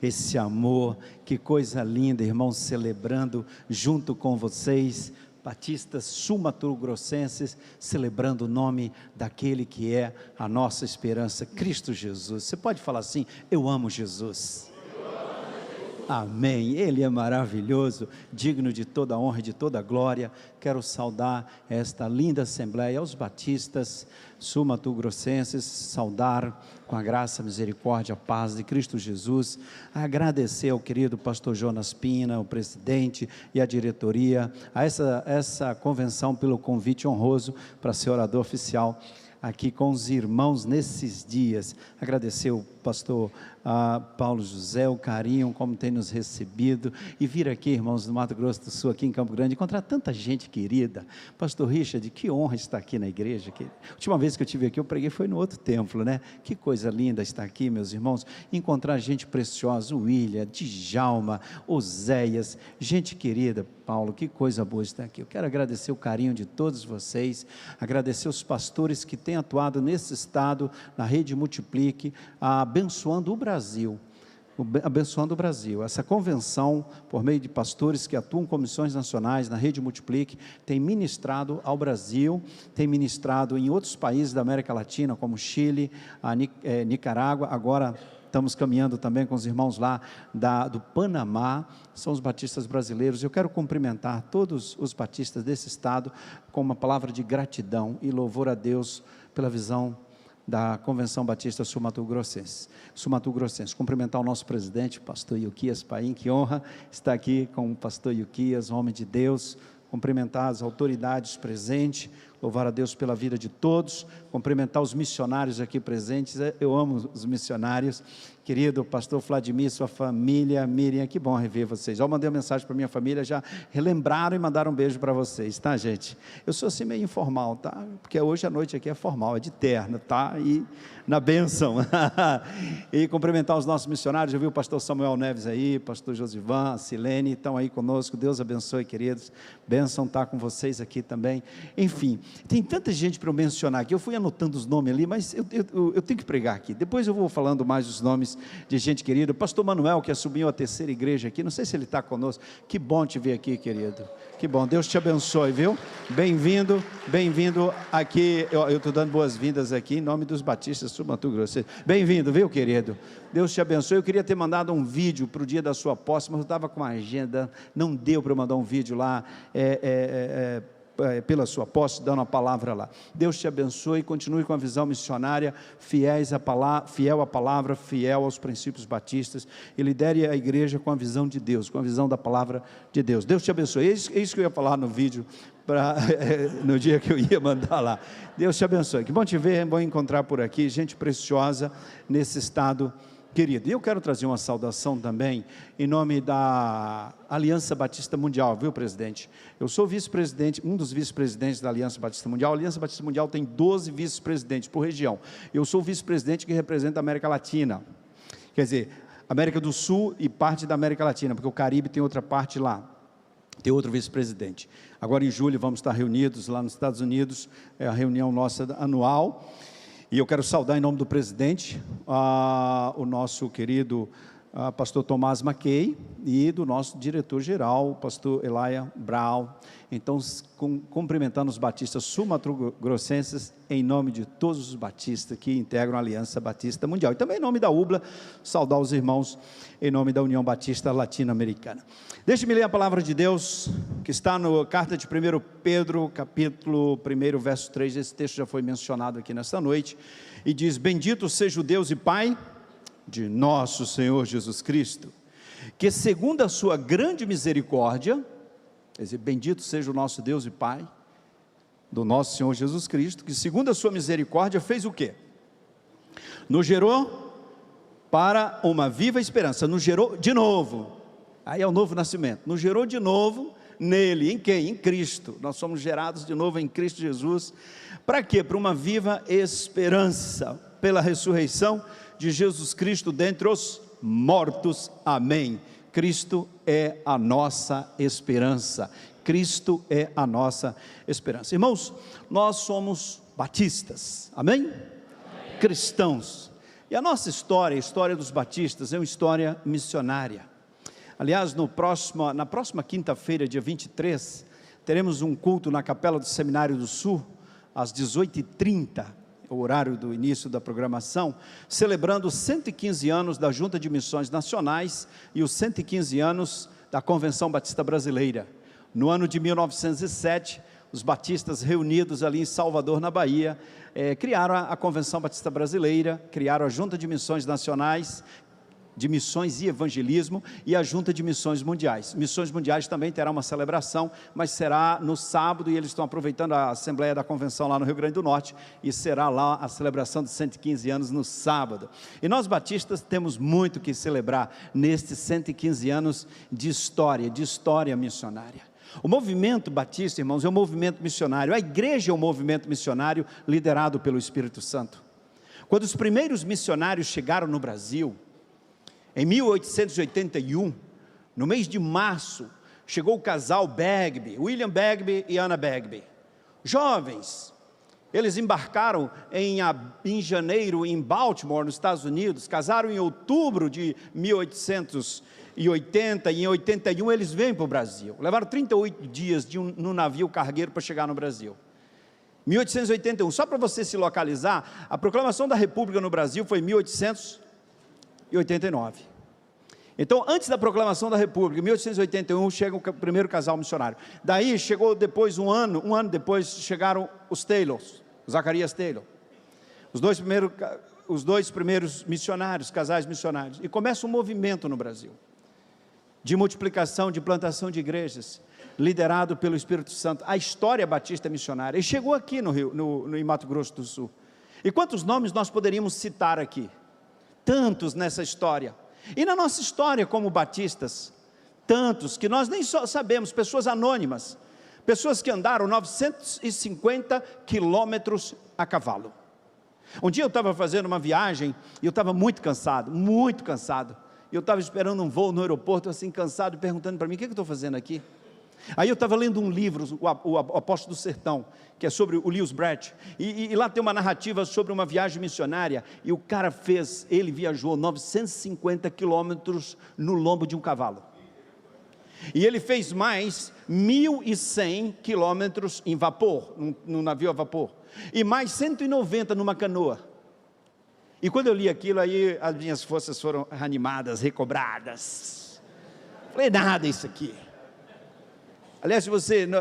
esse amor, que coisa linda, irmãos, celebrando junto com vocês, batistas sul-mato-grossenses, celebrando o nome daquele que é a nossa esperança, Cristo Jesus. Você pode falar assim: eu amo Jesus. Amém, Ele é maravilhoso, digno de toda honra e de toda glória. Quero saudar esta linda assembleia, aos batistas sul-mato-grossenses, saudar com a graça, a misericórdia, a paz de Cristo Jesus, agradecer ao querido pastor Jonas Pina, o presidente e a diretoria, a essa convenção pelo convite honroso para ser orador oficial aqui com os irmãos nesses dias. Agradecer o pastor Paulo José, o carinho como tem nos recebido, e vir aqui, irmãos, do Mato Grosso do Sul, aqui em Campo Grande, encontrar tanta gente querida. Pastor Richard, que honra estar aqui na igreja. A última vez que eu estive aqui, eu preguei foi no outro templo, né? Que coisa linda estar aqui, meus irmãos, encontrar gente preciosa, o William, Djalma, Oséias, gente querida. Paulo, que coisa boa estar aqui. Eu quero agradecer o carinho de todos vocês, agradecer os pastores que têm atuado nesse estado, na Rede Multiplique, abençoando o Brasil, essa convenção, por meio de pastores que atuam em comissões nacionais, na Rede Multiplique, tem ministrado ao Brasil, tem ministrado em outros países da América Latina, como Chile, Nicarágua, agora estamos caminhando também com os irmãos lá do Panamá, são os batistas brasileiros. Eu quero cumprimentar todos os batistas desse estado com uma palavra de gratidão e louvor a Deus pela visão da Convenção Batista Sul-Mato-Grossense. Cumprimentar o nosso presidente, pastor Ilquias Paim, que honra estar aqui com o pastor Ilquias, homem de Deus. Cumprimentar as autoridades presentes, louvar a Deus pela vida de todos, cumprimentar os missionários aqui presentes. Eu amo os missionários, querido pastor Vladimir, sua família, Miriam, que bom rever vocês. Eu mandei uma mensagem para minha família, já relembraram e mandaram um beijo para vocês, tá, gente? Eu sou assim meio informal, tá? Porque hoje a noite aqui é formal, é de terno, tá? E na bênção. E cumprimentar os nossos missionários. Eu vi o pastor Samuel Neves aí, pastor Josivan, a Silene, estão aí conosco. Deus abençoe, queridos. Bênção estar com vocês aqui também. Enfim, tem tanta gente para eu mencionar aqui. Eu fui anotando os nomes ali, mas eu tenho que pregar aqui. Depois eu vou falando mais os nomes de gente querida. Pastor Manuel, que assumiu a terceira igreja aqui, não sei se ele está conosco. Que bom te ver aqui, querido. Que bom, Deus te abençoe, viu? Bem-vindo aqui. Eu estou dando boas-vindas aqui em nome dos batistas sul-mato-grossenses. Bem-vindo, viu, querido? Deus te abençoe. Eu queria ter mandado um vídeo para o dia da sua posse, mas eu estava com a agenda, não deu para eu mandar um vídeo lá, pela sua posse, dando a palavra lá. Deus te abençoe, continue com a visão missionária, fiel à palavra, fiel aos princípios batistas, e lidere a igreja com a visão de Deus, com a visão da palavra de Deus. Deus te abençoe. É isso que eu ia falar no vídeo, no dia que eu ia mandar lá. Deus te abençoe. Que bom te ver, bom encontrar por aqui, gente preciosa nesse estado querido. E eu quero trazer uma saudação também em nome da Aliança Batista Mundial, viu, presidente? Eu sou vice-presidente, um dos vice-presidentes da Aliança Batista Mundial. A Aliança Batista Mundial tem 12 vice-presidentes por região. Eu sou o vice-presidente que representa a América Latina, quer dizer, América do Sul e parte da América Latina, porque o Caribe tem outra parte lá, tem outro vice-presidente. Agora em julho vamos estar reunidos lá nos Estados Unidos, é a reunião nossa anual. E eu quero saudar em nome do presidente, o nosso querido pastor Tomás Mackey, e do nosso diretor-geral, o pastor Elia Brown. Então, cumprimentando os batistas sul-mato-grossenses, em nome de todos os batistas que integram a Aliança Batista Mundial. E também em nome da UBLA, saudar os irmãos em nome da União Batista Latino-Americana. Deixe-me ler a palavra de Deus, que está na carta de 1 Pedro, capítulo 1, verso 3, esse texto já foi mencionado aqui nesta noite, e diz: bendito seja o Deus e Pai de nosso Senhor Jesus Cristo, que segundo a sua grande misericórdia, quer dizer, bendito seja o nosso Deus e Pai, do nosso Senhor Jesus Cristo, que segundo a sua misericórdia fez o quê? Nos gerou para uma viva esperança, nos gerou de novo, aí é o novo nascimento, nos gerou de novo nele. Em quem? Em Cristo. Nós somos gerados de novo em Cristo Jesus. Para quê? Para uma viva esperança, pela ressurreição de Jesus Cristo dentre os mortos. Amém. Cristo é a nossa esperança. Cristo é a nossa esperança. Irmãos, nós somos batistas. Amém? Amém. Cristãos. E a nossa história, a história dos batistas, é uma história missionária. Aliás, na próxima quinta-feira, dia 23, teremos um culto na Capela do Seminário do Sul, às 18h30, o horário do início da programação, celebrando os 115 anos da Junta de Missões Nacionais e os 115 anos da Convenção Batista Brasileira. No ano de 1907, os batistas reunidos ali em Salvador, na Bahia, criaram a Convenção Batista Brasileira, criaram a Junta de Missões Nacionais, de Missões e Evangelismo, e a Junta de Missões Mundiais. Missões Mundiais também terá uma celebração, mas será no sábado, e eles estão aproveitando a Assembleia da Convenção lá no Rio Grande do Norte, e será lá a celebração de 115 anos no sábado. E nós batistas temos muito que celebrar nestes 115 anos de história missionária. O movimento batista, irmãos, é um movimento missionário. A igreja é um movimento missionário liderado pelo Espírito Santo. Quando os primeiros missionários chegaram no Brasil, em 1881, no mês de março, chegou o casal Bagby, William Bagby e Anna Bagby, jovens. Eles embarcaram em janeiro em Baltimore, nos Estados Unidos, casaram em outubro de 1880, e em 81 eles vêm para o Brasil. Levaram 38 dias no navio cargueiro para chegar no Brasil. 1881, só para você se localizar, a proclamação da República no Brasil foi em 1889. Então, antes da proclamação da República, em 1881, chega o primeiro casal missionário. Daí, chegou depois, um ano depois, chegaram os Taylors, Zacarias Taylor. Os dois primeiros missionários, casais missionários. E começa um movimento no Brasil, de multiplicação, de plantação de igrejas, liderado pelo Espírito Santo. A história batista missionária. E chegou aqui no Rio, em Mato Grosso do Sul. E quantos nomes nós poderíamos citar aqui? Tantos nessa história. E na nossa história como batistas, tantos que nós nem só sabemos, pessoas anônimas, pessoas que andaram 950 quilômetros a cavalo. Um dia eu estava fazendo uma viagem e eu estava muito cansado, e eu estava esperando um voo no aeroporto, assim cansado, perguntando para mim, o que eu estou fazendo aqui? Aí eu estava lendo um livro, o Apóstolo do Sertão, que é sobre o Lewis Brett, e lá tem uma narrativa sobre uma viagem missionária, e o cara ele viajou 950 quilômetros no lombo de um cavalo, e ele fez mais 1.100 quilômetros em vapor, num navio a vapor, e mais 190 numa canoa. E quando eu li aquilo, aí as minhas forças foram reanimadas, recobradas. Falei, nada isso aqui. Aliás,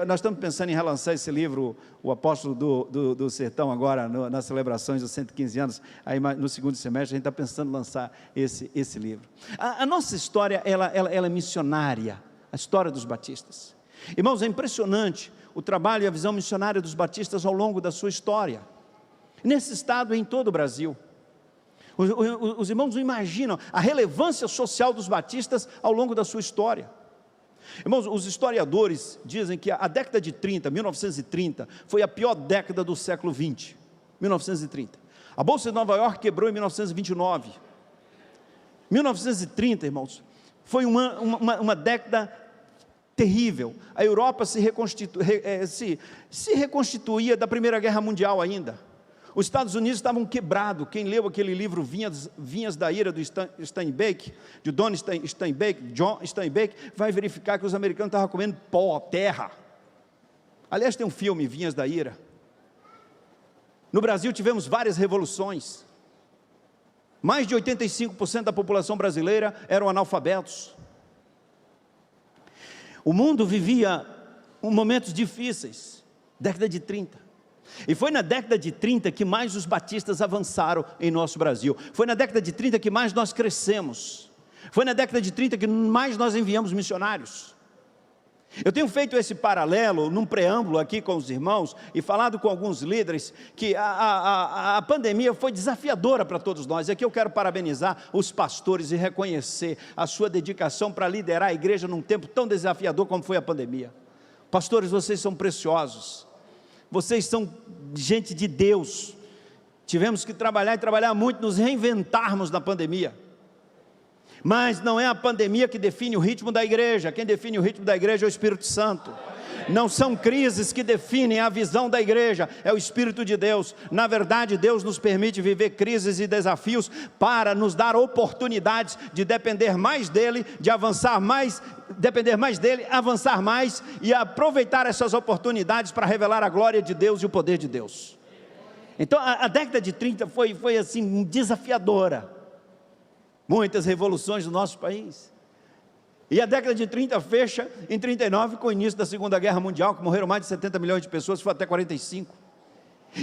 nós estamos pensando em relançar esse livro, o Apóstolo do Sertão, agora, nas celebrações dos 115 anos, aí no segundo semestre, a gente está pensando em lançar esse livro. A nossa história, ela é missionária, a história dos batistas. Irmãos, é impressionante o trabalho e a visão missionária dos batistas ao longo da sua história, nesse estado e em todo o Brasil. Os irmãos não imaginam a relevância social dos batistas ao longo da sua história. Irmãos, os historiadores dizem que a década de 30, 1930, foi a pior década do século 20, 1930. A Bolsa de Nova York quebrou em 1929. 1930, irmãos, foi uma década terrível. A Europa se reconstituía da Primeira Guerra Mundial ainda. Os Estados Unidos estavam quebrados. Quem leu aquele livro Vinhas da Ira, do Steinbeck, de John Steinbeck, vai verificar que os americanos estavam comendo pó, terra. Aliás, tem um filme, Vinhas da Ira. No Brasil tivemos várias revoluções. Mais de 85% da população brasileira eram analfabetos. O mundo vivia momentos difíceis, década de 30. E foi na década de 30 que mais os batistas avançaram em nosso Brasil. Foi na década de 30 que mais nós crescemos. Foi na década de 30 que mais nós enviamos missionários. Eu tenho feito esse paralelo num preâmbulo aqui com os irmãos e falado com alguns líderes que a pandemia foi desafiadora para todos nós. E aqui eu quero parabenizar os pastores e reconhecer a sua dedicação para liderar a igreja num tempo tão desafiador como foi a pandemia. Pastores, vocês são preciosos. Vocês são gente de Deus. Tivemos que trabalhar e trabalhar muito, nos reinventarmos na pandemia. Mas não é a pandemia que define o ritmo da igreja. Quem define o ritmo da igreja é o Espírito Santo. Não são crises que definem a visão da igreja, é o Espírito de Deus. Na verdade, Deus nos permite viver crises e desafios para nos dar oportunidades de depender mais dEle, de avançar mais, depender mais dEle, avançar mais e aproveitar essas oportunidades para revelar a glória de Deus e o poder de Deus. Então a década de 30 foi assim desafiadora, muitas revoluções no nosso país. E a década de 30 fecha em 39 com o início da Segunda Guerra Mundial, que morreram mais de 70 milhões de pessoas, foi até 45.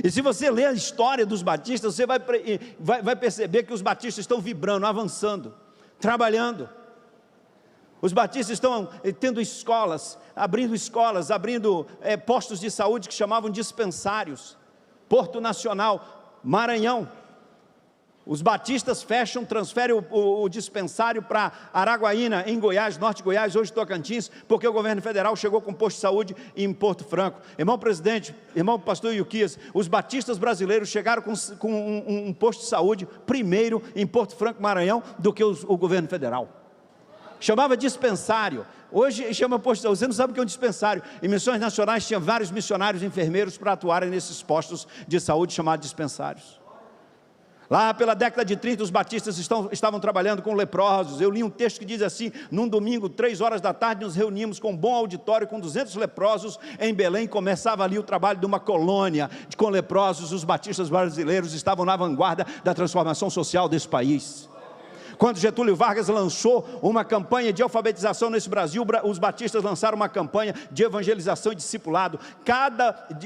E se você ler a história dos batistas, você vai perceber que os batistas estão vibrando, avançando, trabalhando. Os batistas estão tendo escolas, abrindo postos de saúde que chamavam dispensários. Porto Nacional, Maranhão. Os batistas fecham, transferem o dispensário para Araguaína, em Goiás, norte de Goiás, hoje Tocantins, porque o governo federal chegou com posto de saúde em Porto Franco. Irmão presidente, irmão pastor Yuquias, os batistas brasileiros chegaram com um posto de saúde primeiro em Porto Franco, Maranhão, do que o governo federal. Chamava dispensário, hoje chama posto de saúde. Você não sabe o que é um dispensário. Em missões nacionais tinha vários missionários enfermeiros para atuarem nesses postos de saúde chamados dispensários. Lá pela década de 30 os batistas estavam trabalhando com leprosos. Eu li um texto que diz assim: num domingo, 3 horas da tarde, nos reunimos com um bom auditório, com 200 leprosos em Belém. Começava ali o trabalho de uma colônia com leprosos. Os batistas brasileiros estavam na vanguarda da transformação social desse país. Quando Getúlio Vargas lançou uma campanha de alfabetização nesse Brasil, os batistas lançaram uma campanha de evangelização e discipulado,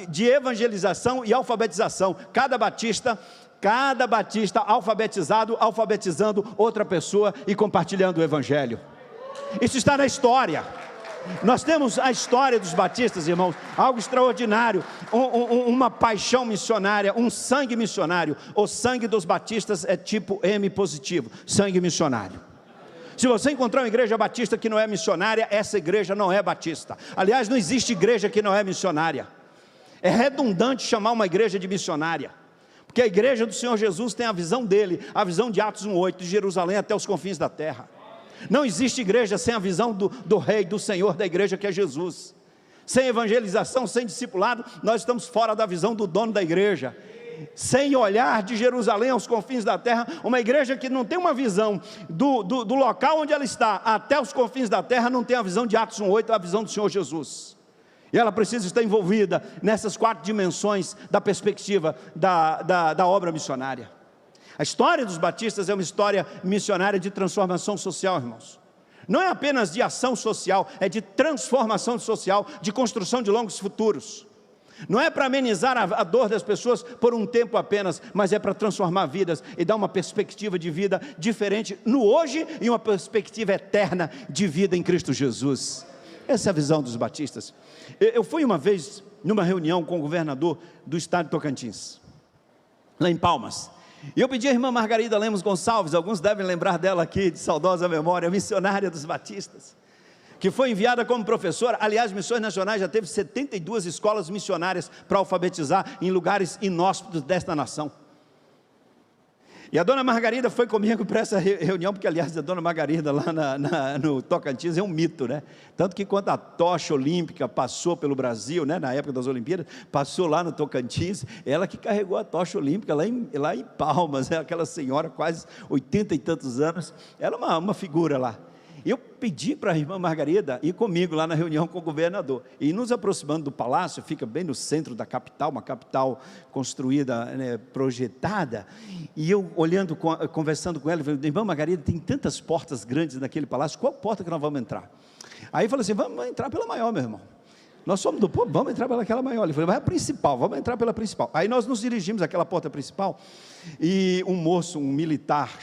de evangelização e alfabetização. Cada batista alfabetizando outra pessoa e compartilhando o evangelho. Isso está na história. Nós temos a história dos batistas, irmãos, algo extraordinário, uma paixão missionária, um sangue missionário. O sangue dos batistas é tipo M positivo, sangue missionário. Se você encontrar uma igreja batista que não é missionária, essa igreja não é batista. Aliás, não existe igreja que não é missionária. É redundante chamar uma igreja de missionária, porque a igreja do Senhor Jesus tem a visão dele, a visão de Atos 1:8, de Jerusalém até os confins da terra. Não existe igreja sem a visão do rei, do Senhor da igreja, que é Jesus. Sem evangelização, sem discipulado, nós estamos fora da visão do dono da igreja. Sem olhar de Jerusalém aos confins da terra, uma igreja que não tem uma visão do local onde ela está até os confins da terra, não tem a visão de Atos 1:8, a visão do Senhor Jesus. E ela precisa estar envolvida nessas 4 dimensões da perspectiva da obra missionária. A história dos batistas é uma história missionária de transformação social, irmãos. Não é apenas de ação social, é de transformação social, de construção de longos futuros. Não é para amenizar a dor das pessoas por um tempo apenas, mas é para transformar vidas e dar uma perspectiva de vida diferente no hoje e uma perspectiva eterna de vida em Cristo Jesus. Essa é a visão dos batistas. Eu fui uma vez numa reunião com o governador do estado de Tocantins, lá em Palmas, e eu pedi à irmã Margarida Lemos Gonçalves, alguns devem lembrar dela aqui, de saudosa memória, missionária dos batistas, que foi enviada como professora. Aliás, Missões Nacionais já teve 72 escolas missionárias para alfabetizar em lugares inóspitos desta nação. E a dona Margarida foi comigo para essa reunião, porque aliás a dona Margarida lá no Tocantins é um mito, né? Tanto que quando a tocha olímpica passou pelo Brasil, né, na época das Olimpíadas, passou lá no Tocantins, ela que carregou a tocha olímpica lá em Palmas, aquela senhora quase 80 e tantos anos, ela é uma figura lá. Eu pedi para a irmã Margarida ir comigo lá na reunião com o governador, e nos aproximando do palácio, fica bem no centro da capital, uma capital construída, né, projetada, e eu olhando, conversando com ela, falei: irmã Margarida, tem tantas portas grandes naquele palácio, qual porta que nós vamos entrar? Aí eu falei assim: vamos entrar pela maior, meu irmão. Nós somos do povo, vamos entrar pelaquela maior. Ele falou: mas é a principal, vamos entrar pela principal. Aí nós nos dirigimos àquela porta principal, e um moço, um militar,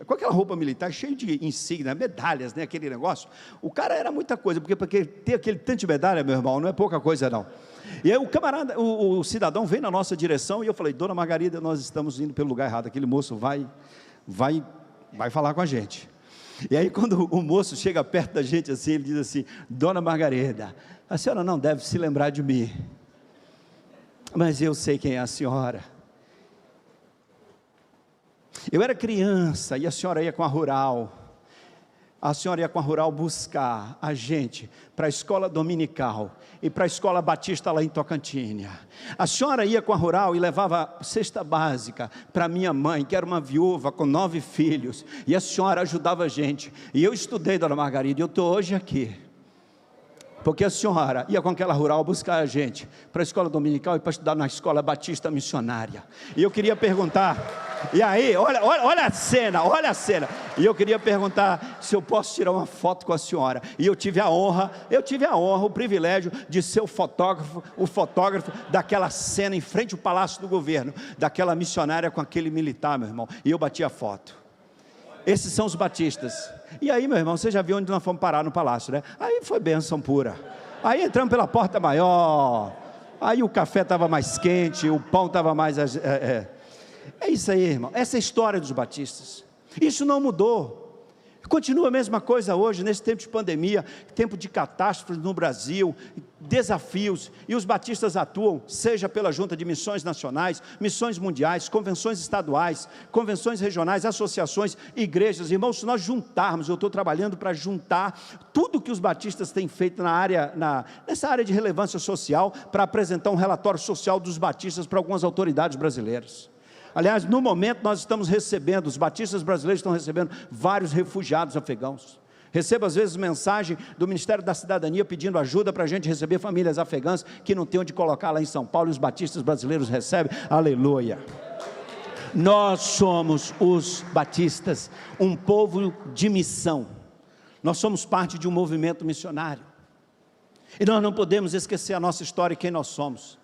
com aquela roupa militar, cheio de insígnias, medalhas, né, aquele negócio. O cara era muita coisa, porque ter aquele tanto de medalha, meu irmão, não é pouca coisa não. E aí o camarada, o cidadão veio na nossa direção, e eu falei: dona Margarida, nós estamos indo pelo lugar errado, aquele moço vai falar com a gente. E aí quando o moço chega perto da gente assim, ele diz assim: dona Margarida, a senhora não deve se lembrar de mim, mas eu sei quem é a senhora. Eu era criança e a senhora ia com a rural, a senhora ia com a Rural buscar a gente para a escola dominical e para a escola batista lá em Tocantins. A senhora ia com a Rural e levava cesta básica para minha mãe, que era uma viúva com 9 filhos, e a senhora ajudava a gente. E eu estudei, dona Margarida, e eu estou hoje aqui porque a senhora ia com aquela Rural buscar a gente para a escola dominical e para estudar na escola batista missionária. E eu queria perguntar, e aí, olha a cena, e eu queria perguntar se eu posso tirar uma foto com a senhora. E eu tive a honra, o privilégio de ser o fotógrafo daquela cena em frente ao Palácio do Governo, daquela missionária com aquele militar, meu irmão, e eu bati a foto. Esses são os batistas. E aí, meu irmão, você já viu onde nós fomos parar no palácio, né? Aí foi bênção pura. Aí entramos pela porta maior, aí o café estava mais quente, o pão estava mais... É isso aí, irmão, essa é a história dos batistas. Isso não mudou. Continua a mesma coisa hoje, nesse tempo de pandemia, tempo de catástrofes no Brasil, desafios, e os batistas atuam, seja pela Junta de Missões Nacionais, Missões Mundiais, convenções estaduais, convenções regionais, associações, igrejas. Irmãos, se nós juntarmos, eu estou trabalhando para juntar tudo que os batistas têm feito nessa área de relevância social, para apresentar um relatório social dos batistas para algumas autoridades brasileiras. Aliás, no momento nós estamos recebendo, os batistas brasileiros estão recebendo vários refugiados afegãos. Recebo às vezes mensagem do Ministério da Cidadania pedindo ajuda para a gente receber famílias afegãs que não tem onde colocar lá em São Paulo, e os batistas brasileiros recebem, aleluia. Nós somos os batistas, um povo de missão. Nós somos parte de um movimento missionário, e nós não podemos esquecer a nossa história e quem nós somos.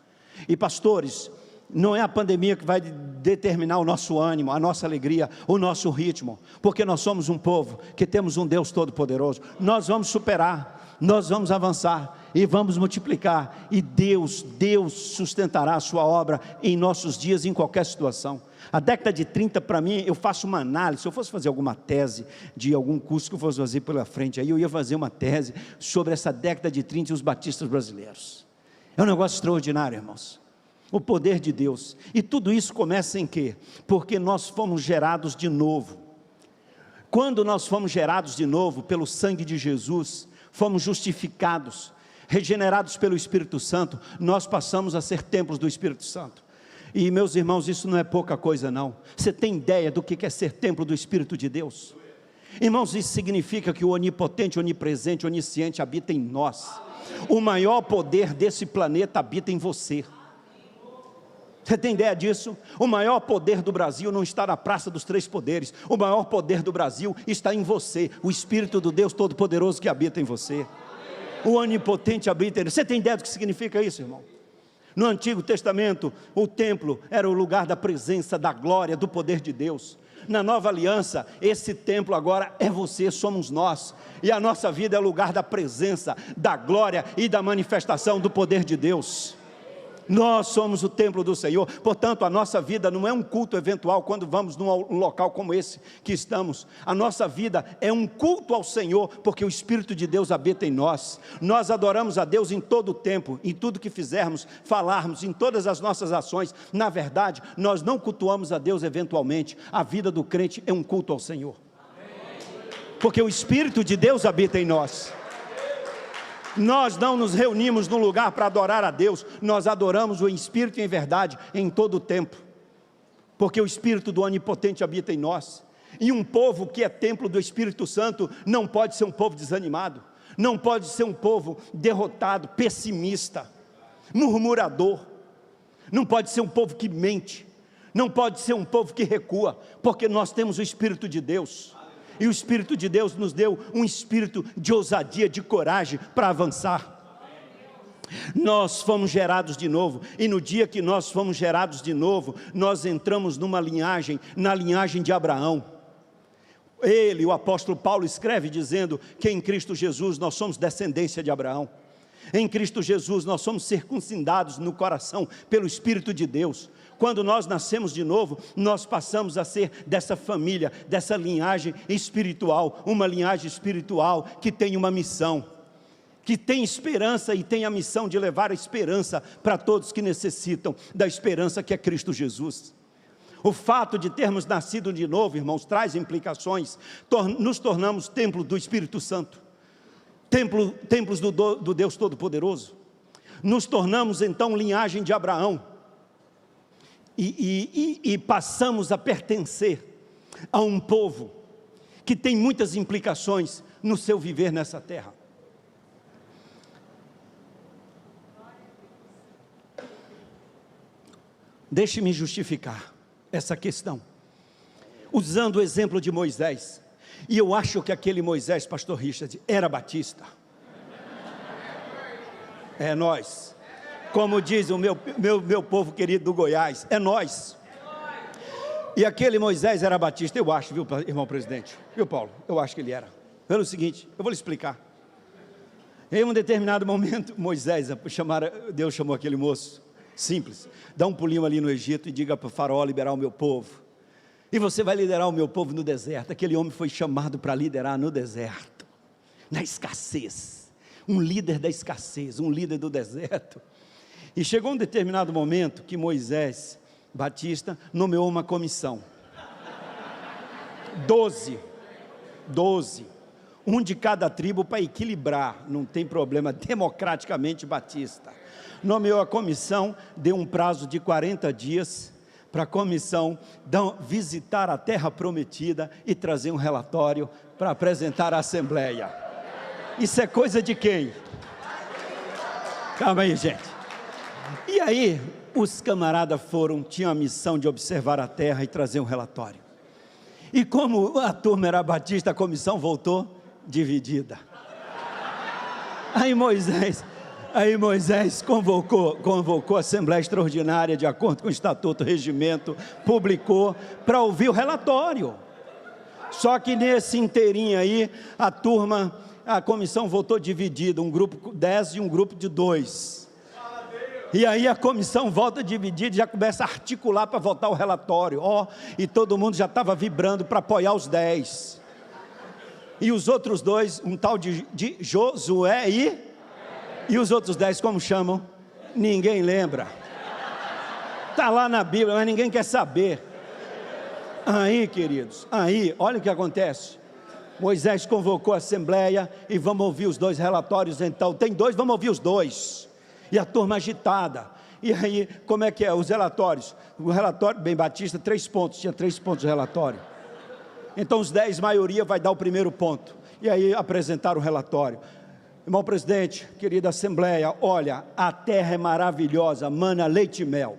E pastores, não é a pandemia que vai determinar o nosso ânimo, a nossa alegria, o nosso ritmo, porque nós somos um povo que temos um Deus todo-poderoso. Nós vamos superar, nós vamos avançar e vamos multiplicar, e Deus sustentará a sua obra em nossos dias, em qualquer situação. A década de 30, para mim, eu faço uma análise. Se eu fosse fazer alguma tese de algum curso que eu fosse fazer pela frente, aí eu ia fazer uma tese sobre essa década de 30 e os batistas brasileiros. É um negócio extraordinário, irmãos. O poder de Deus. E tudo isso começa em quê? Porque nós fomos gerados de novo. Quando nós fomos gerados de novo pelo sangue de Jesus, fomos justificados, regenerados pelo Espírito Santo, nós passamos a ser templos do Espírito Santo. E meus irmãos, isso não é pouca coisa não. Você tem ideia do que é ser templo do Espírito de Deus? Irmãos, isso significa que o onipotente, onipresente, onisciente habita em nós. O maior poder desse planeta habita em você. Você tem ideia disso? O maior poder do Brasil não está na Praça dos Três Poderes. O maior poder do Brasil está em você. O Espírito do Deus Todo-Poderoso que habita em você. O onipotente habita em você. Você tem ideia do que significa isso, irmão? No Antigo Testamento, o templo era o lugar da presença, da glória, do poder de Deus. Na Nova Aliança, esse templo agora é você, somos nós. E a nossa vida é o lugar da presença, da glória e da manifestação do poder de Deus. Nós somos o templo do Senhor. Portanto, a nossa vida não é um culto eventual quando vamos num local como esse que estamos. A nossa vida é um culto ao Senhor, porque o Espírito de Deus habita em nós. Nós adoramos a Deus em todo o tempo, em tudo que fizermos, falarmos, em todas as nossas ações. Na verdade, nós não cultuamos a Deus eventualmente. A vida do crente é um culto ao Senhor, porque o Espírito de Deus habita em nós. Nós não nos reunimos num lugar para adorar a Deus, nós adoramos o Espírito em verdade, em todo o tempo, porque o Espírito do Onipotente habita em nós. E um povo que é templo do Espírito Santo não pode ser um povo desanimado, não pode ser um povo derrotado, pessimista, murmurador, não pode ser um povo que mente, não pode ser um povo que recua, porque nós temos o Espírito de Deus. E o Espírito de Deus nos deu um espírito de ousadia, de coragem para avançar. Nós fomos gerados de novo, e no dia que nós fomos gerados de novo, nós entramos numa linhagem, na linhagem de Abraão. Ele, o apóstolo Paulo, escreve dizendo que em Cristo Jesus nós somos descendência de Abraão. Em Cristo Jesus nós somos circuncidados no coração pelo Espírito de Deus. Quando nós nascemos de novo, nós passamos a ser dessa família, dessa linhagem espiritual, uma linhagem espiritual que tem uma missão, que tem esperança e tem a missão de levar a esperança para todos que necessitam da esperança que é Cristo Jesus. O fato de termos nascido de novo, irmãos, traz implicações. Nos tornamos templo do Espírito Santo, templos do Deus Todo-Poderoso. Nos tornamos então linhagem de Abraão. E passamos a pertencer a um povo que tem muitas implicações no seu viver nessa terra. Deixe-me justificar essa questão, usando o exemplo de Moisés. E eu acho que aquele Moisés, pastor Richard, era batista. É nós. Como diz o meu povo querido do Goiás, é nós. E aquele Moisés era batista, eu acho, viu, irmão presidente? Viu, Paulo? Eu acho que ele era. Pelo seguinte, eu vou lhe explicar. Em um determinado momento, Deus chamou aquele moço, simples, dá um pulinho ali no Egito e diga para o faraó liberar o meu povo. E você vai liderar o meu povo no deserto. Aquele homem foi chamado para liderar no deserto, na escassez. Um líder da escassez, um líder do deserto. E chegou um determinado momento que Moisés Batista nomeou uma comissão. 12, um de cada tribo para equilibrar, não tem problema, democraticamente Batista. Nomeou a comissão, deu um prazo de 40 dias para a comissão visitar a terra prometida e trazer um relatório para apresentar à Assembleia. Isso é coisa de quem? Calma aí, gente. E aí, os camaradas tinham a missão de observar a terra e trazer um relatório. E como a turma era batista, a comissão voltou dividida. Aí Moisés convocou a Assembleia Extraordinária, de acordo com o Estatuto, o Regimento, publicou para ouvir o relatório. Só que nesse inteirinho aí, a comissão voltou dividida, um grupo 10 e um grupo de 2. E aí a comissão volta dividida e já começa a articular para votar o relatório. E todo mundo já estava vibrando para apoiar os 10. E os outros 2, um tal de Josué e os outros 10 como chamam? Ninguém lembra. Está lá na Bíblia, mas ninguém quer saber. Aí, queridos, olha o que acontece. Moisés convocou a Assembleia e vamos ouvir os 2 relatórios então. Tem 2, vamos ouvir os 2. E a turma agitada. E aí, como é que é? Os relatórios. O relatório, bem batista, 3 pontos. Tinha 3 pontos de relatório. Então os 10, maioria, vai dar o primeiro ponto. E aí apresentaram o relatório. Irmão presidente, querida Assembleia, olha, a terra é maravilhosa, mana leite e mel.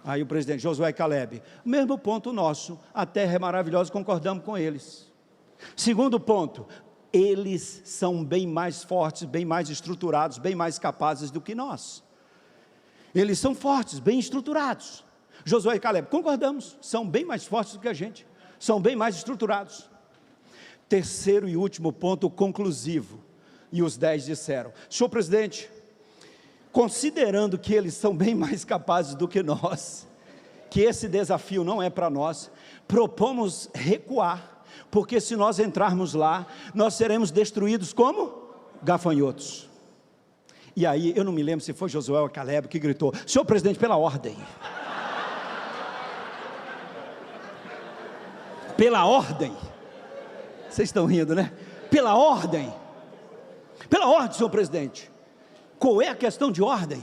Aí o presidente Josué e Caleb, mesmo ponto nosso, a terra é maravilhosa, concordamos com eles. Segundo ponto, eles são bem mais fortes, bem mais estruturados, bem mais capazes do que nós. Eles são fortes, bem estruturados. Josué e Caleb, concordamos, são bem mais fortes do que a gente, são bem mais estruturados. Terceiro e último ponto conclusivo, e os 10 disseram, senhor presidente, considerando que eles são bem mais capazes do que nós, que esse desafio não é para nós, propomos recuar, porque se nós entrarmos lá, nós seremos destruídos como gafanhotos. E aí, eu não me lembro se foi Josué ou Caleb que gritou, senhor presidente, pela ordem. Pela ordem. Vocês estão rindo, né? Pela ordem, senhor presidente. Qual é a questão de ordem?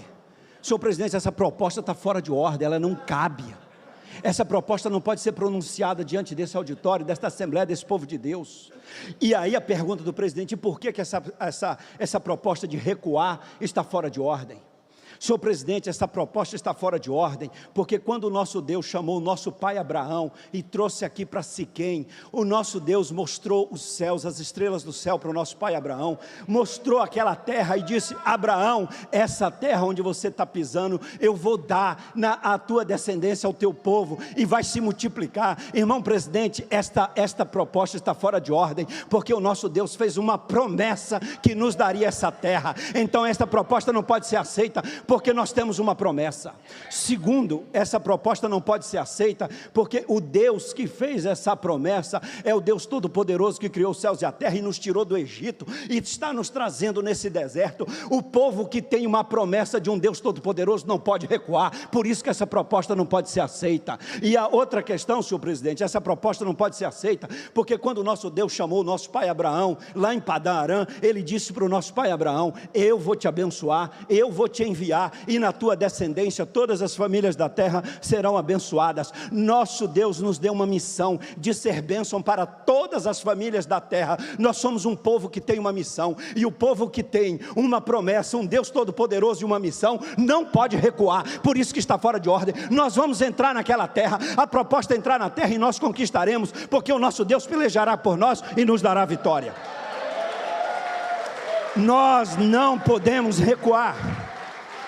Senhor presidente, essa proposta está fora de ordem, ela não cabe. Essa proposta não pode ser pronunciada diante desse auditório, desta Assembleia, desse povo de Deus. E aí a pergunta do presidente, por que essa proposta de recuar está fora de ordem? Senhor presidente, essa proposta está fora de ordem, porque quando o nosso Deus chamou o nosso pai Abraão e trouxe aqui para Siquém, o nosso Deus mostrou os céus, as estrelas do céu para o nosso pai Abraão, mostrou aquela terra e disse, Abraão, essa terra onde você está pisando, eu vou dar à tua descendência, ao teu povo, e vai se multiplicar. Irmão presidente, esta proposta está fora de ordem, porque o nosso Deus fez uma promessa que nos daria essa terra, então esta proposta não pode ser aceita, porque nós temos uma promessa. Segundo, essa proposta não pode ser aceita, porque o Deus que fez essa promessa é o Deus Todo-Poderoso que criou os céus e a terra e nos tirou do Egito e está nos trazendo nesse deserto. O povo que tem uma promessa de um Deus Todo-Poderoso não pode recuar, por isso que essa proposta não pode ser aceita. E a outra questão, senhor presidente, essa proposta não pode ser aceita, porque quando o nosso Deus chamou o nosso pai Abraão, lá em Padã Arã, ele disse para o nosso pai Abraão: eu vou te abençoar, eu vou te enviar, e na tua descendência todas as famílias da terra serão abençoadas. Nosso Deus nos deu uma missão de ser bênção para todas as famílias da terra. Nós somos um povo que tem uma missão, e o povo que tem uma promessa, um Deus Todo-Poderoso e uma missão, não pode recuar, por isso que está fora de ordem. Nós vamos entrar naquela terra, a proposta é entrar na terra e nós conquistaremos, porque o nosso Deus pelejará por nós e nos dará vitória. Nós não podemos recuar,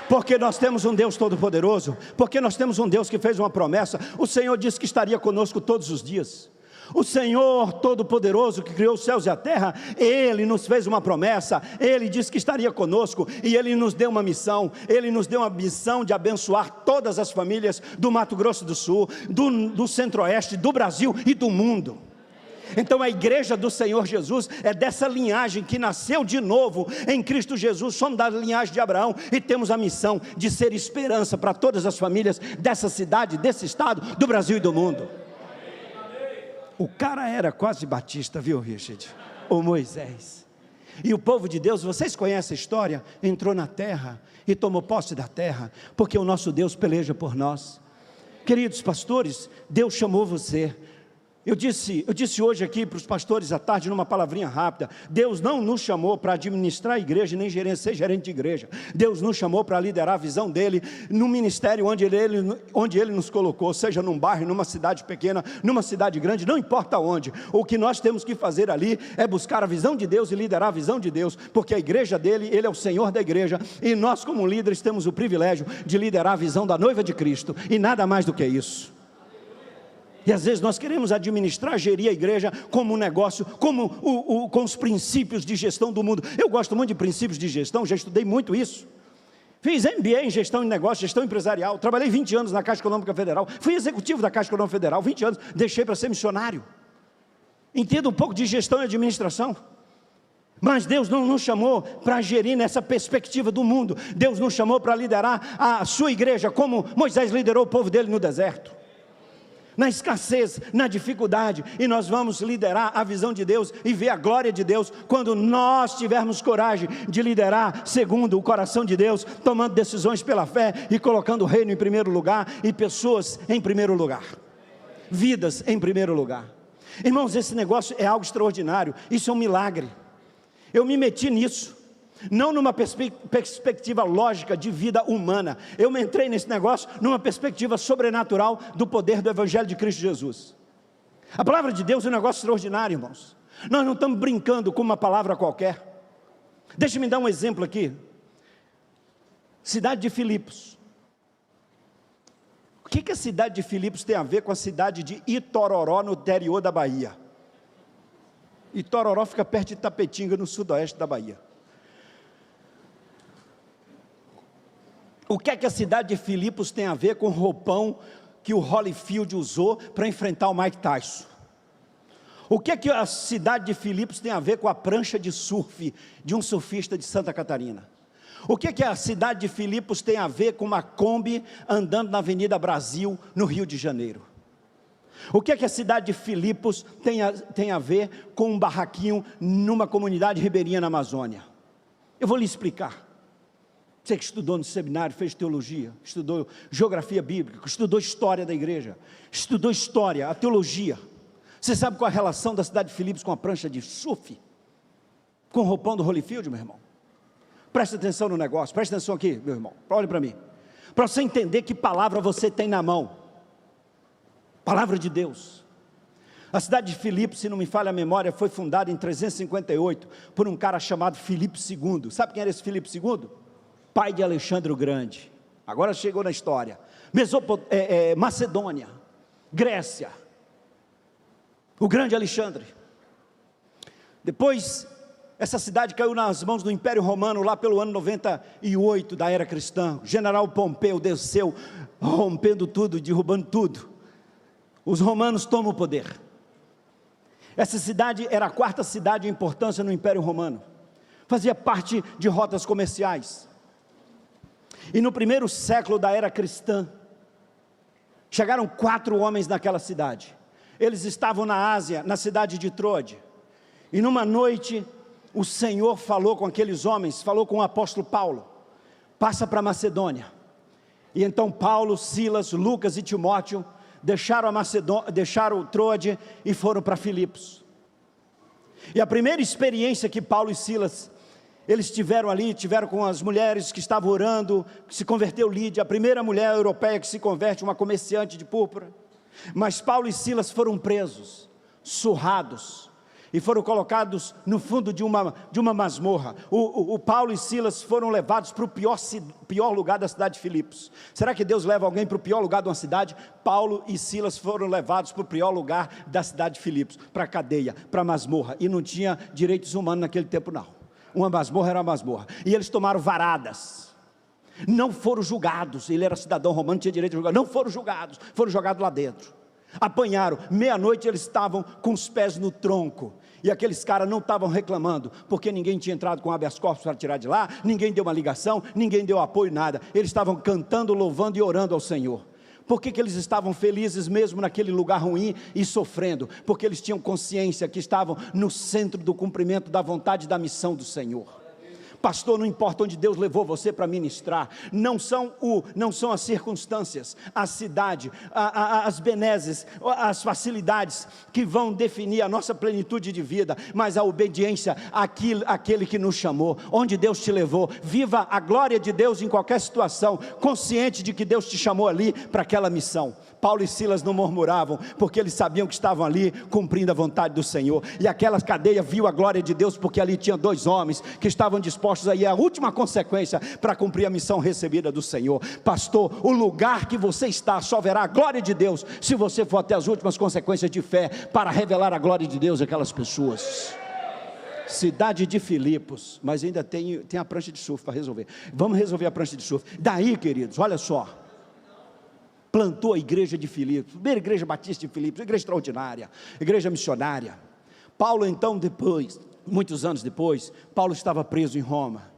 porque nós temos um Deus Todo-Poderoso, porque nós temos um Deus que fez uma promessa. O Senhor disse que estaria conosco todos os dias. O Senhor Todo-Poderoso que criou os céus e a terra, Ele nos fez uma promessa, Ele disse que estaria conosco, e Ele nos deu uma missão. Ele nos deu uma missão de abençoar todas as famílias do Mato Grosso do Sul, do Centro-Oeste, do Brasil e do mundo. Então a igreja do Senhor Jesus é dessa linhagem que nasceu de novo em Cristo Jesus. Somos da linhagem de Abraão e temos a missão de ser esperança para todas as famílias dessa cidade, desse estado, do Brasil e do mundo. O cara era quase batista, viu, Richard? O Moisés. E o povo de Deus, vocês conhecem a história? Entrou na terra e tomou posse da terra, porque o nosso Deus peleja por nós. Queridos pastores, Deus chamou você. Eu disse hoje aqui para os pastores à tarde, numa palavrinha rápida: Deus não nos chamou para administrar a igreja, nem ser gerente de igreja. Deus nos chamou para liderar a visão dEle, no ministério onde Ele nos colocou, seja num bairro, numa cidade pequena, numa cidade grande, não importa onde. O que nós temos que fazer ali é buscar a visão de Deus e liderar a visão de Deus, porque a igreja dEle, Ele é o Senhor da igreja, e nós como líderes temos o privilégio de liderar a visão da noiva de Cristo, e nada mais do que isso. E às vezes nós queremos administrar, gerir a igreja como um negócio, como com os princípios de gestão do mundo. Eu gosto muito de princípios de gestão, já estudei muito isso. Fiz MBA em gestão de negócio, gestão empresarial, trabalhei 20 anos na Caixa Econômica Federal, fui executivo da Caixa Econômica Federal, 20 anos, deixei para ser missionário. Entendo um pouco de gestão e administração. Mas Deus não nos chamou para gerir nessa perspectiva do mundo. Deus nos chamou para liderar a sua igreja, como Moisés liderou o povo dele no deserto, na escassez, na dificuldade. E nós vamos liderar a visão de Deus e ver a glória de Deus quando nós tivermos coragem de liderar segundo o coração de Deus, tomando decisões pela fé e colocando o reino em primeiro lugar e pessoas em primeiro lugar, vidas em primeiro lugar. Irmãos, esse negócio é algo extraordinário, isso é um milagre. Eu me meti nisso, não numa perspectiva lógica de vida humana. Eu me entrei nesse negócio numa perspectiva sobrenatural do poder do Evangelho de Cristo Jesus. A palavra de Deus é um negócio extraordinário, irmãos. Nós não estamos brincando com uma palavra qualquer. Deixa-me dar um exemplo aqui. Cidade de Filipos. O que a cidade de Filipos tem a ver com a cidade de Itororó, no interior da Bahia? Itororó fica perto de Tapetinga, no sudoeste da Bahia. O que a cidade de Filipos tem a ver com o roupão que o Holyfield usou para enfrentar o Mike Tyson? O que a cidade de Filipos tem a ver com a prancha de surf de um surfista de Santa Catarina? O que a cidade de Filipos tem a ver com uma Kombi andando na Avenida Brasil, no Rio de Janeiro? O que a cidade de Filipos tem a ver com um barraquinho numa comunidade ribeirinha na Amazônia? Eu vou lhe explicar. Você que estudou no seminário, fez teologia, estudou geografia bíblica, estudou história da igreja, estudou história, a teologia. Você sabe qual a relação da cidade de Filipos com a prancha de surf? Com o roupão do Holyfield, meu irmão? Presta atenção no negócio, presta atenção aqui, meu irmão, olha para mim. Para você entender que palavra você tem na mão. Palavra de Deus. A cidade de Filipos, se não me falha a memória, foi fundada em 358 por um cara chamado Filipe II. Sabe quem era esse Filipe II? Pai de Alexandre o Grande. Agora chegou na história. Macedônia, Grécia, o grande Alexandre. Depois Essa cidade caiu nas mãos do Império Romano lá pelo ano 98 da era cristã. O general Pompeu desceu, rompendo tudo, derrubando tudo. Os romanos tomam o poder. Essa cidade era a quarta cidade em importância no Império Romano. Fazia parte de rotas comerciais. E no primeiro século da era cristã, chegaram 4 homens naquela cidade. Eles estavam na Ásia, na cidade de Troade. E numa noite, o Senhor falou com aqueles homens, falou com o apóstolo Paulo: passa para Macedônia. E então Paulo, Silas, Lucas e Timóteo deixaram Troade e foram para Filipos. E a primeira experiência que Paulo e Silas, eles tiveram ali, tiveram com as mulheres que estavam orando, que se converteu Lídia, a primeira mulher europeia que se converte, uma comerciante de púrpura. Mas Paulo e Silas foram presos, surrados, e foram colocados no fundo de uma masmorra. O Paulo e Silas foram levados para o pior lugar da cidade de Filipos. Será que Deus leva alguém para o pior lugar de uma cidade? Paulo e Silas foram levados para o pior lugar da cidade de Filipos, para a cadeia, para a masmorra, e não tinha direitos humanos naquele tempo não. Uma masmorra era uma masmorra, e eles tomaram varadas, não foram julgados. Ele era cidadão romano, não tinha direito de julgar, não foram julgados, foram jogados lá dentro. Apanharam, meia-noite eles estavam com os pés no tronco, e aqueles caras não estavam reclamando, porque ninguém tinha entrado com habeas corpus para tirar de lá, ninguém deu uma ligação, ninguém deu apoio, nada. Eles estavam cantando, louvando e orando ao Senhor. Por que eles estavam felizes mesmo naquele lugar ruim e sofrendo? Porque eles tinham consciência que estavam no centro do cumprimento da vontade e da missão do Senhor. Pastor, não importa onde Deus levou você para ministrar, não são as circunstâncias, a cidade, as benesses, as facilidades que vão definir a nossa plenitude de vida, mas a obediência àquele que nos chamou. Onde Deus te levou, viva a glória de Deus em qualquer situação, consciente de que Deus te chamou ali para aquela missão. Paulo e Silas não murmuravam, porque eles sabiam que estavam ali cumprindo a vontade do Senhor, e aquela cadeia viu a glória de Deus, porque ali tinha 2 homens que estavam dispostos a ir à última consequência para cumprir a missão recebida do Senhor. Pastor, o lugar que você está, só verá a glória de Deus se você for até as últimas consequências de fé, para revelar a glória de Deus àquelas pessoas. Cidade de Filipos, mas ainda tem a prancha de surf para resolver. Vamos resolver a prancha de surf. Daí, queridos, olha só, plantou a igreja de Filipos, primeira igreja batista de Filipos, igreja extraordinária, igreja missionária. Paulo então, depois, muitos anos depois, Paulo estava preso em Roma,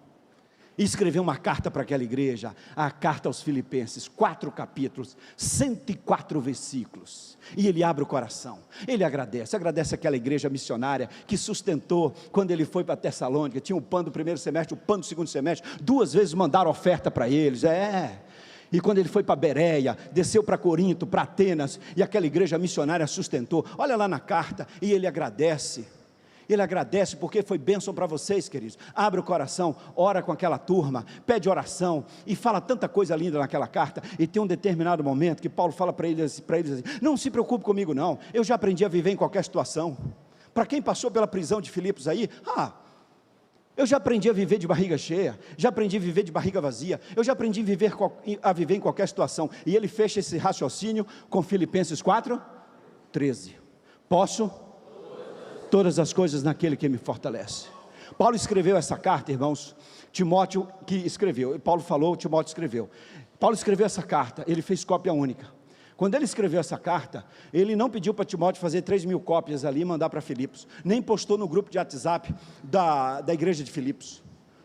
e escreveu uma carta para aquela igreja, a carta aos Filipenses, 4 capítulos, 104 versículos, e ele abre o coração, ele agradece aquela igreja missionária, que sustentou, quando ele foi para Tessalônica, tinha o pão do primeiro semestre, o pão do segundo semestre, 2 vezes mandaram oferta para eles, e quando ele foi para Bereia, desceu para Corinto, para Atenas, e aquela igreja missionária sustentou. Olha lá na carta, e ele agradece porque foi bênção para vocês, queridos. Abre o coração, ora com aquela turma, pede oração, e fala tanta coisa linda naquela carta. E tem um determinado momento que Paulo fala para eles assim: não se preocupe comigo não, eu já aprendi a viver em qualquer situação. Para quem passou pela prisão de Filipos aí, eu já aprendi a viver de barriga cheia, já aprendi a viver de barriga vazia, eu já aprendi a viver em qualquer situação. E ele fecha esse raciocínio com Filipenses 4:13. Posso todas as coisas naquele que me fortalece. Paulo escreveu essa carta, irmãos, Timóteo que escreveu, Paulo falou, Timóteo escreveu. Paulo escreveu essa carta, ele fez cópia única. Quando ele escreveu essa carta, ele não pediu para Timóteo fazer 3.000 cópias ali e mandar para Filipos, nem postou no grupo de WhatsApp da igreja de Filipos.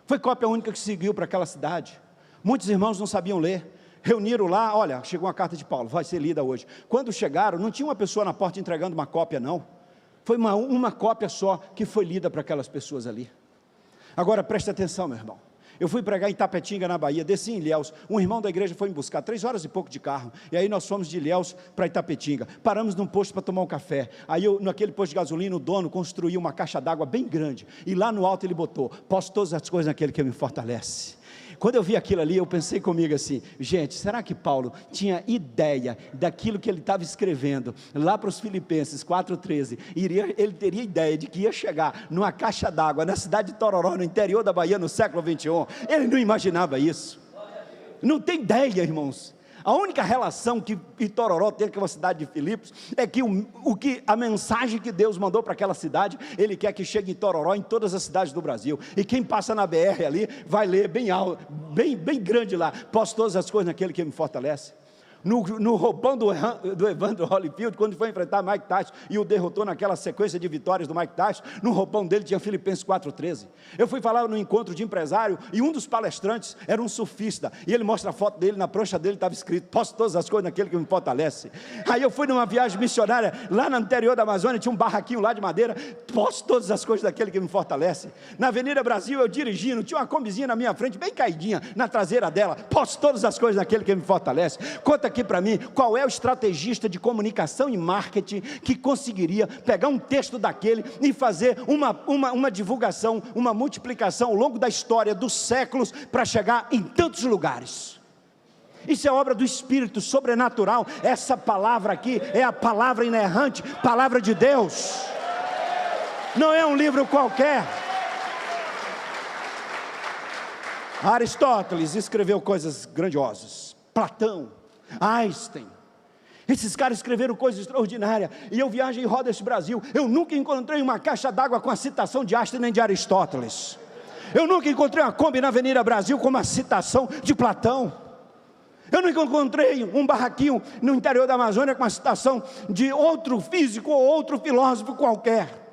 Foi cópia única que seguiu para aquela cidade. Muitos irmãos não sabiam ler, reuniram lá, olha, chegou uma carta de Paulo, vai ser lida hoje. Quando chegaram, não tinha uma pessoa na porta entregando uma cópia não, foi uma cópia só que foi lida para aquelas pessoas ali. Agora preste atenção, meu irmão, eu fui pregar em Itapetinga, na Bahia, desci em Ilhéus, um irmão da igreja foi me buscar, 3 horas e pouco de carro, e aí nós fomos de Ilhéus para Itapetinga, paramos num posto para tomar um café, aí naquele posto de gasolina, o dono construiu uma caixa d'água bem grande, e lá no alto ele botou: posso todas as coisas naquele que me fortalece. Quando eu vi aquilo ali, eu pensei comigo assim: gente, será que Paulo tinha ideia daquilo que ele estava escrevendo lá para os Filipenses 4:13, ele teria ideia de que ia chegar numa caixa d'água, na cidade de Tororó, no interior da Bahia, no século 21, ele não imaginava isso, não tem ideia, irmãos. A única relação que Itororó tem com a cidade de Filipos é que a mensagem que Deus mandou para aquela cidade, Ele quer que chegue em Itororó, em todas as cidades do Brasil. E quem passa na BR ali, vai ler bem alto, bem grande lá: posso todas as coisas naquele que me fortalece. No roupão do Evandro Holyfield, quando foi enfrentar Mike Tyson e o derrotou naquela sequência de vitórias do Mike Tyson, no roupão dele tinha Filipenses 4,13. Eu fui falar no encontro de empresário e um dos palestrantes era um surfista, e ele mostra a foto dele, na prancha dele estava escrito: posso todas as coisas naquele que me fortalece. Aí eu fui numa viagem missionária lá no interior da Amazônia, tinha um barraquinho lá de madeira: posso todas as coisas daquele que me fortalece. Na Avenida Brasil, eu dirigindo, tinha uma combizinha na minha frente, bem caidinha, na traseira dela: posso todas as coisas daquele que me fortalece. Conta aqui para mim, qual é o estrategista de comunicação e marketing que conseguiria pegar um texto daquele e fazer uma divulgação, uma multiplicação ao longo da história, dos séculos, para chegar em tantos lugares? Isso é obra do Espírito sobrenatural. Essa palavra aqui é a palavra inerrante, palavra de Deus, não é um livro qualquer. Aristóteles escreveu coisas grandiosas, Platão, Einstein, esses caras escreveram coisas extraordinárias. E eu viajo e rodo esse Brasil, eu nunca encontrei uma caixa d'água com a citação de Einstein nem de Aristóteles. Eu nunca encontrei uma Kombi na Avenida Brasil com uma citação de Platão. Eu nunca encontrei um barraquinho no interior da Amazônia com uma citação de outro físico ou outro filósofo qualquer.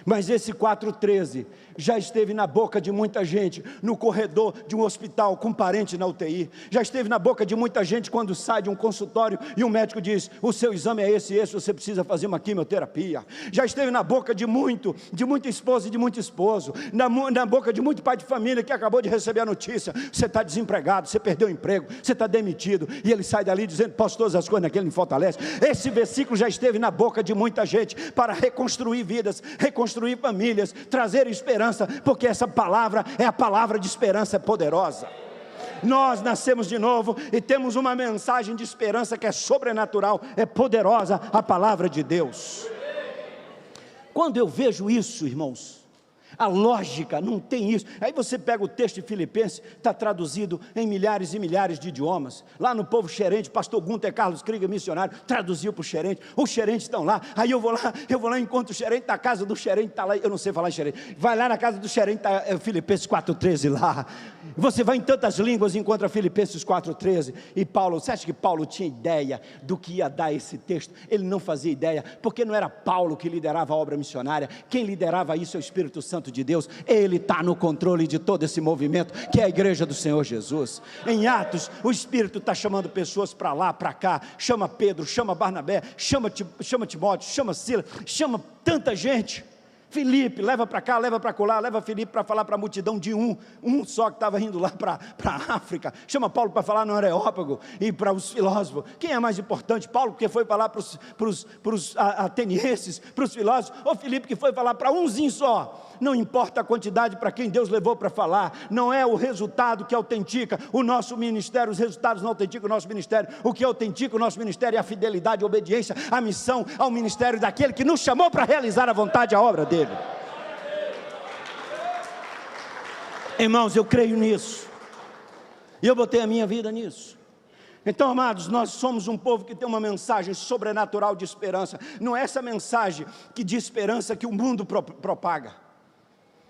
Mas esse 4,13 já esteve na boca de muita gente, no corredor de um hospital com parente na UTI. Já esteve na boca de muita gente quando sai de um consultório e um médico diz: o seu exame é esse, você precisa fazer uma quimioterapia. Já esteve na boca de muita esposa e de muito esposo, na boca de muito pai de família que acabou de receber a notícia: você está desempregado, você perdeu o emprego, você está demitido, e ele sai dali dizendo: posso todas as coisas naquele que me fortalece. Esse versículo já esteve na boca de muita gente para reconstruir vidas, reconstruir famílias, trazer esperança, porque essa palavra é a palavra de esperança poderosa. Nós nascemos de novo e temos uma mensagem de esperança que é sobrenatural, é poderosa, a palavra de Deus. Quando eu vejo isso, irmãos, a lógica não tem isso. Aí você pega o texto de Filipenses, está traduzido em milhares e milhares de idiomas. Lá no Povo Xerente, pastor Gunter Carlos Krieger, missionário, traduziu para o Xerente. Os Xerentes estão lá. Aí eu vou lá, encontro o Xerente, na casa do Xerente, está lá. Eu não sei falar Xerente. Vai lá na casa do Xerente, está Filipenses 4,13 lá. Você vai em tantas línguas e encontra Filipenses 4,13. E Paulo, você acha que Paulo tinha ideia do que ia dar esse texto? Ele não fazia ideia, porque não era Paulo que liderava a obra missionária. Quem liderava isso é o Espírito Santo de Deus. Ele está no controle de todo esse movimento, que é a igreja do Senhor Jesus. Em Atos, o Espírito está chamando pessoas para lá, para cá. Chama Pedro, chama Barnabé, chama Timóteo, chama Silas, chama tanta gente. Filipe, leva para cá, leva para colar, leva Filipe para falar para a multidão de um só que estava indo lá para a África. Chama Paulo para falar no Areópago e para os filósofos. Quem é mais importante? Paulo, porque foi falar para os atenienses, para os filósofos, ou Filipe, que foi falar para umzinho só? Não importa a quantidade para quem Deus levou para falar, não é o resultado que autentica o nosso ministério, os resultados não autenticam o nosso ministério. O que autentica o nosso ministério é a fidelidade, a obediência, a missão, ao ministério daquele que nos chamou para realizar a vontade e a obra dele. Irmãos, eu creio nisso, e eu botei a minha vida nisso. Então, amados, nós somos um povo que tem uma mensagem sobrenatural de esperança. Não é essa mensagem de esperança que o mundo propaga.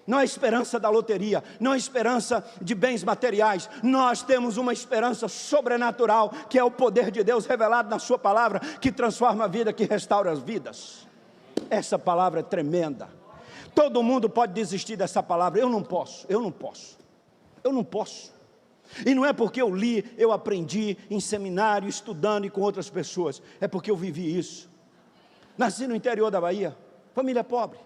Não é esperança da loteria, não é esperança de bens materiais. Nós temos uma esperança sobrenatural, que é o poder de Deus revelado na sua palavra, que transforma a vida, que restaura as vidas. Essa palavra é tremenda. Todo mundo pode desistir dessa palavra. Eu não posso. E não é porque eu li, eu aprendi em seminário, estudando e com outras pessoas. É porque eu vivi isso. Nasci no interior da Bahia, família pobre.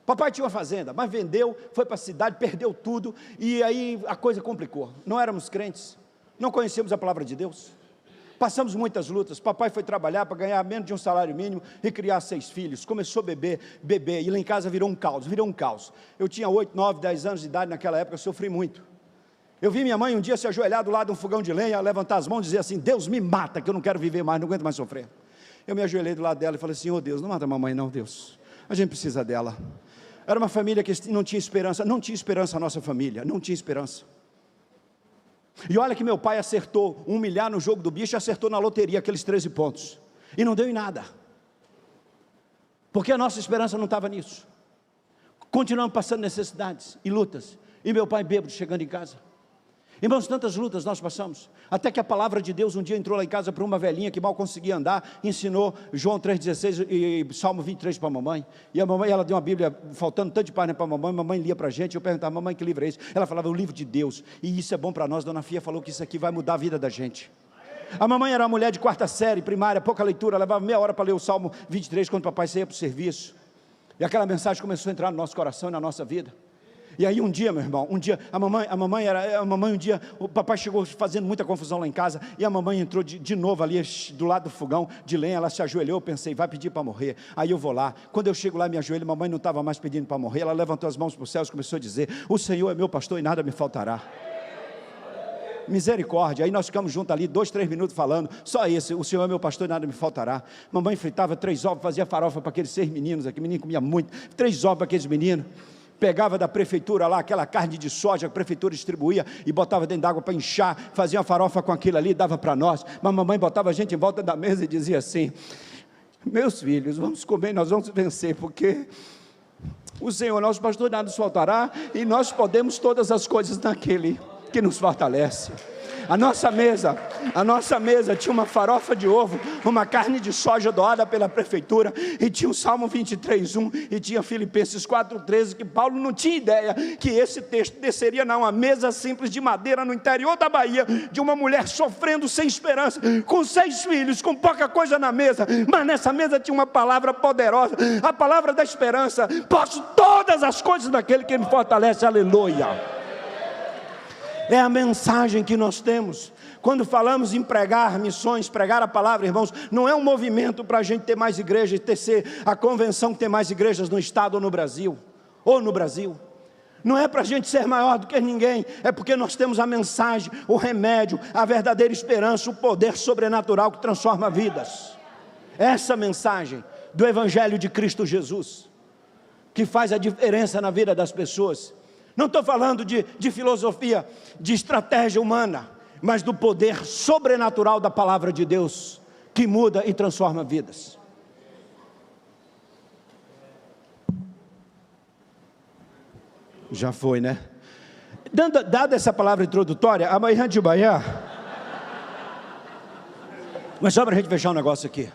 Papai tinha uma fazenda, mas vendeu, foi para a cidade, perdeu tudo, e aí a coisa complicou. Não éramos crentes, não conhecíamos a palavra de Deus, passamos muitas lutas. Papai foi trabalhar para ganhar menos de um salário mínimo e criar 6 filhos, começou a beber, e lá em casa virou um caos. Eu tinha 8, 9, 10 anos de idade naquela época, eu sofri muito. Eu vi minha mãe um dia se ajoelhar do lado de um fogão de lenha, levantar as mãos e dizer assim: Deus me mata, que eu não quero viver mais, não aguento mais sofrer. Eu me ajoelhei do lado dela e falei assim: oh Deus, não mata a mamãe não, Deus, a gente precisa dela. Era uma família que não tinha esperança a nossa família, não tinha esperança. E olha que meu pai acertou 1 milhar no jogo do bicho, e acertou na loteria aqueles 13 pontos, e não deu em nada, porque a nossa esperança não estava nisso. Continuamos passando necessidades e lutas, e meu pai bêbado chegando em casa. Irmãos, tantas lutas nós passamos, até que a palavra de Deus um dia entrou lá em casa para uma velhinha que mal conseguia andar, ensinou João 3,16 e Salmo 23 para a mamãe, e a mamãe, ela deu uma Bíblia, faltando tanto de página para a mamãe lia para a gente, eu perguntava, mamãe, que livro é esse? Ela falava, o livro de Deus, e isso é bom para nós. Dona Fia falou que isso aqui vai mudar a vida da gente. A mamãe era uma mulher de 4ª série, primária, pouca leitura, levava meia hora para ler o Salmo 23, quando o papai saía para o serviço, e aquela mensagem começou a entrar no nosso coração e na nossa vida. E aí um dia, meu irmão, a mamãe um dia, o papai chegou fazendo muita confusão lá em casa, e a mamãe entrou de novo ali, do lado do fogão, de lenha, ela se ajoelhou, eu pensei, vai pedir para morrer, aí eu vou lá, quando eu chego lá, me ajoelho, mamãe não estava mais pedindo para morrer, ela levantou as mãos para os céus, começou a dizer, o Senhor é meu pastor e nada me faltará. Misericórdia. Aí nós ficamos juntos ali 2-3 minutos falando, só esse, o Senhor é meu pastor e nada me faltará. Mamãe fritava 3 ovos, fazia farofa para aqueles 6 meninos aqui, menino comia muito, 3 ovos para aqueles meninos, pegava da prefeitura lá, aquela carne de soja que a prefeitura distribuía, e botava dentro d'água para inchar, fazia uma farofa com aquilo ali, dava para nós, mas mamãe botava a gente em volta da mesa e dizia assim, meus filhos, vamos comer, nós vamos vencer, porque o Senhor, nosso pastor, nada nos faltará, e nós podemos todas as coisas naquele que nos fortalece. A nossa mesa tinha uma farofa de ovo, uma carne de soja doada pela prefeitura, e tinha o Salmo 23:1, e tinha Filipenses 4:13, que Paulo não tinha ideia que esse texto desceria não, uma mesa simples de madeira no interior da Bahia, de uma mulher sofrendo sem esperança, com 6 filhos, com pouca coisa na mesa, mas nessa mesa tinha uma palavra poderosa, a palavra da esperança, posso todas as coisas daquele que me fortalece, aleluia. É a mensagem que nós temos, quando falamos em pregar missões, pregar a palavra, irmãos, não é um movimento para a gente ter mais igrejas, ser a convenção que tem mais igrejas no estado ou no Brasil, não é para a gente ser maior do que ninguém, é porque nós temos a mensagem, o remédio, a verdadeira esperança, o poder sobrenatural que transforma vidas, essa mensagem do Evangelho de Cristo Jesus, que faz a diferença na vida das pessoas. Não estou falando de filosofia, de estratégia humana, mas do poder sobrenatural da palavra de Deus, que muda e transforma vidas. Já foi, né? Dada essa palavra introdutória, amanhã de manhã, mas só para a gente fechar um negócio aqui,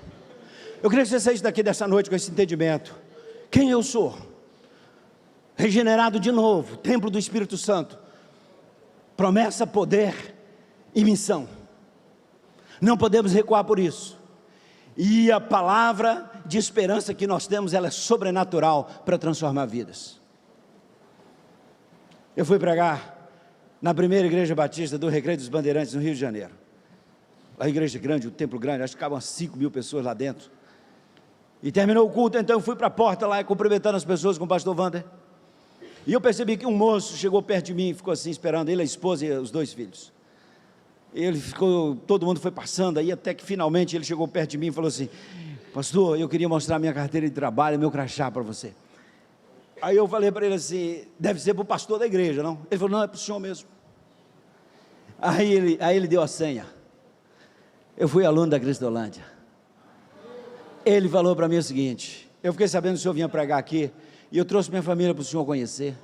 eu queria que você saísse daqui dessa noite com esse entendimento, quem eu sou? Regenerado de novo, templo do Espírito Santo, promessa, poder e missão, não podemos recuar por isso, e a palavra de esperança que nós temos, ela é sobrenatural para transformar vidas. Eu fui pregar na primeira igreja batista do Recreio dos Bandeirantes, no Rio de Janeiro, a igreja grande, o templo grande, acho que cabe umas 5.000 pessoas lá dentro, e terminou o culto, então eu fui para a porta lá, cumprimentando as pessoas com o pastor Wander, e eu percebi que um moço chegou perto de mim e ficou assim esperando, ele, a esposa e os 2 filhos. Ele ficou, todo mundo foi passando, aí até que finalmente ele chegou perto de mim e falou assim, pastor, eu queria mostrar minha carteira de trabalho, meu crachá para você. Aí eu falei para ele assim, deve ser para o pastor da igreja, não? Ele falou, não, é para o senhor mesmo. Aí ele deu a senha. Eu fui aluno da Cristolândia. Ele falou para mim o seguinte, eu fiquei sabendo que o senhor vinha pregar aqui, e eu trouxe minha família para o senhor conhecer,